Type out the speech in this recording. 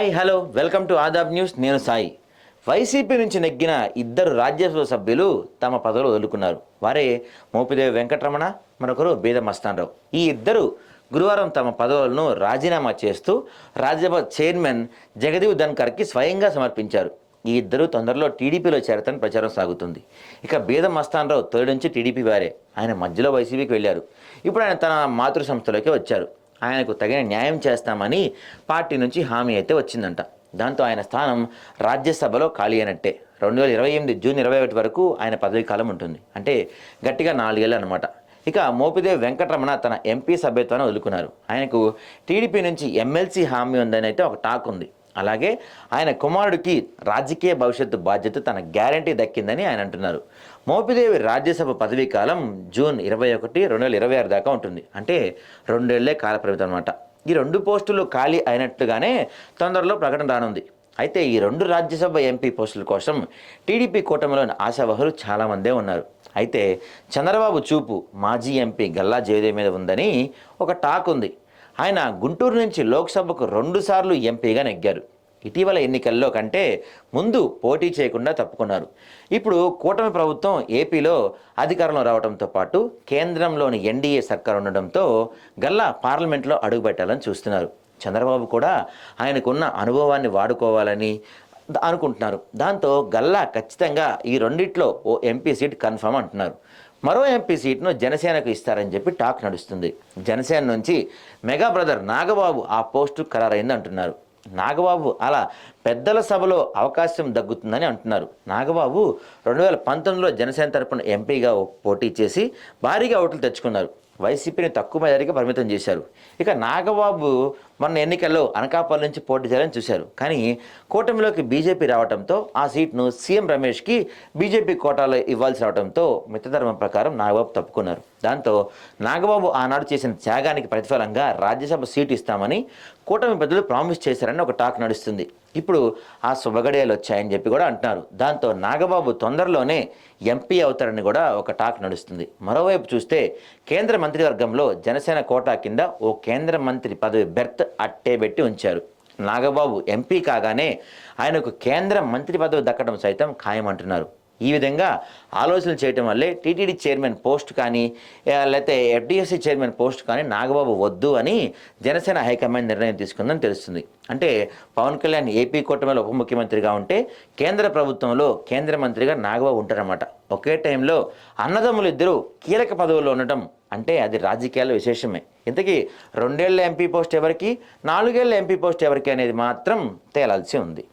Hi hello welcome to Aadab news. నేను Sai. YCP నుంచి నెగ్గిన ఇద్దరు రాజ్యసభ సభ్యులు తమ పదవులు వదులుకున్నారు. వారే మోపిదేవి వెంకటరమణ, మరొకరు బీద మస్తానరావు. ఈ ఇద్దరు గురువారం తమ పదవులను రాజీనామా చేస్తూ రాజ్యసభ చైర్మన్ జగదీప్ ధన్కర్కి స్వయంగా సమర్పించారు. ఈ ఇద్దరు తొందరలో టీడీపీలో చేరతని ప్రచారం సాగుతుంది. ఇక బీద మస్తానరావు తొలి నుంచి టీడీపీ వారే. ఆయన మధ్యలో వైసీపీకి వెళ్ళారు. ఇప్పుడు ఆయన తన మాతృ సంస్థలోకి వచ్చారు. ఆయనకు తగిన న్యాయం చేస్తామని పార్టీ నుంచి హామీ అయితే వచ్చిందంట. దాంతో ఆయన స్థానం రాజ్యసభలో ఖాళీ అయినట్టే. 2028 జూన్ 21 వరకు ఆయన పదవీ కాలం ఉంటుంది. అంటే గట్టిగా 4 ఏళ్ళు అనమాట. ఇక మోపిదేవి వెంకటరమణ తన ఎంపీ సభ్యత్వాన్ని వదులుకున్నారు. ఆయనకు టీడీపీ నుంచి ఎమ్మెల్సీ హామీ ఉందని అయితే ఒక టాక్ ఉంది. అలాగే ఆయన కుమారుడికి రాజకీయ భవిష్యత్తు బాధ్యత తన గ్యారంటీ దక్కిందని ఆయన అంటున్నారు. మోపిదేవి రాజ్యసభ పదవీ కాలం జూన్ 21, 2026 దాకా ఉంటుంది. అంటే 2 ఏళ్లే కాలపరిమితం అనమాట. ఈ 2 పోస్టులు ఖాళీ అయినట్లుగానే తొందరలో ప్రకటన రానుంది. అయితే ఈ 2 రాజ్యసభ ఎంపీ పోస్టుల కోసం టీడీపీ కూటమిలోని ఆశావహులు చాలామందే ఉన్నారు. అయితే చంద్రబాబు చూపు మాజీ ఎంపీ గల్లా జయదేవ్ మీద ఉందని ఒక టాక్ ఉంది. ఆయన గుంటూరు నుంచి లోక్సభకు 2 సార్లు ఎంపీగా నెగ్గారు. ఇటీవల ఎన్నికల్లో కంటే ముందు పోటీ చేయకుండా తప్పుకున్నారు. ఇప్పుడు కూటమి ప్రభుత్వం ఏపీలో అధికారంలో రావడంతో పాటు కేంద్రంలోని ఎన్డీఏ సర్కార్ ఉండడంతో గల్లా పార్లమెంట్లో అడుగుపెట్టాలని చూస్తున్నారు. చంద్రబాబు కూడా ఆయనకున్న అనుభవాన్ని వాడుకోవాలని అనుకుంటున్నారు. దాంతో గల్లా ఖచ్చితంగా ఈ రెండిట్లో ఓ ఎంపీ సీట్ కన్ఫర్మ్ అంటున్నారు. మరో ఎంపీ సీట్ను జనసేనకు ఇస్తారని చెప్పి టాక్ నడుస్తుంది. జనసేన నుంచి మెగా బ్రదర్ నాగబాబు ఆ పోస్టు ఖరారైంది అంటున్నారు. నాగబాబు అలా పెద్దల సభలో అవకాశం దగ్గుతుందని అంటున్నారు. నాగబాబు 2019లో జనసేన తరపున ఎంపీగా పోటీ చేసి భారీగా ఓట్లు తెచ్చుకున్నారు. వైసీపీని తక్కువ మెజారిటీగా పరిమితం చేశారు. ఇక నాగబాబు మొన్న ఎన్నికల్లో అనకాపల్లి నుంచి పోటీ చేయాలని చూశారు. కానీ కూటమిలోకి బీజేపీ రావడంతో ఆ సీట్ను సీఎం రమేష్కి బీజేపీ కోటాలో ఇవ్వాల్సి రావడంతో మిత్రధర్మం ప్రకారం నాగబాబు తప్పుకున్నారు. దాంతో నాగబాబు ఆనాడు చేసిన త్యాగానికి ప్రతిఫలంగా రాజ్యసభ సీటు ఇస్తామని కూటమి పెద్దలు ప్రామిస్ చేశారని ఒక టాక్ నడుస్తుంది. ఇప్పుడు ఆ శుభగడియాలు వచ్చాయని చెప్పి కూడా అంటున్నారు. దాంతో నాగబాబు తొందరలోనే ఎంపీ అవుతారని కూడా ఒక టాక్ నడుస్తుంది. మరోవైపు చూస్తే కేంద్ర మంత్రివర్గంలో జనసేన కోటా కింద ఓ కేంద్ర మంత్రి పదవి బెర్త్ అట్టే పెట్టి ఉంచారు. నాగబాబు ఎంపీ కాగానే ఆయనకు కేంద్ర మంత్రి పదవి దక్కడం సైతం ఖాయమంటున్నారు. ఈ విధంగా ఆలోచనలు చేయటం వల్లే టీటీడీ చైర్మన్ పోస్ట్ కానీ లేకపోతే ఎఫ్డిఎస్సి చైర్మన్ పోస్ట్ కానీ నాగబాబు వద్దు అని జనసేన హైకమాండ్ నిర్ణయం తీసుకుందని తెలుస్తుంది. అంటే పవన్ కళ్యాణ్ ఏపీ కూటమిలో ఉప ముఖ్యమంత్రిగా ఉంటే కేంద్ర ప్రభుత్వంలో కేంద్ర మంత్రిగా నాగబాబు ఉంటారన్నమాట. ఒకే టైంలో అన్నదమ్ములు ఇద్దరు కీలక పదవుల్లో ఉండటం అంటే అది రాజకీయాల్లో విశేషమే. ఇంతకీ 2 ఏళ్ల ఎంపీ పోస్ట్ ఎవరికి, 4 ఏళ్ల ఎంపీ పోస్ట్ ఎవరికి అనేది మాత్రం తేలాల్సి ఉంది.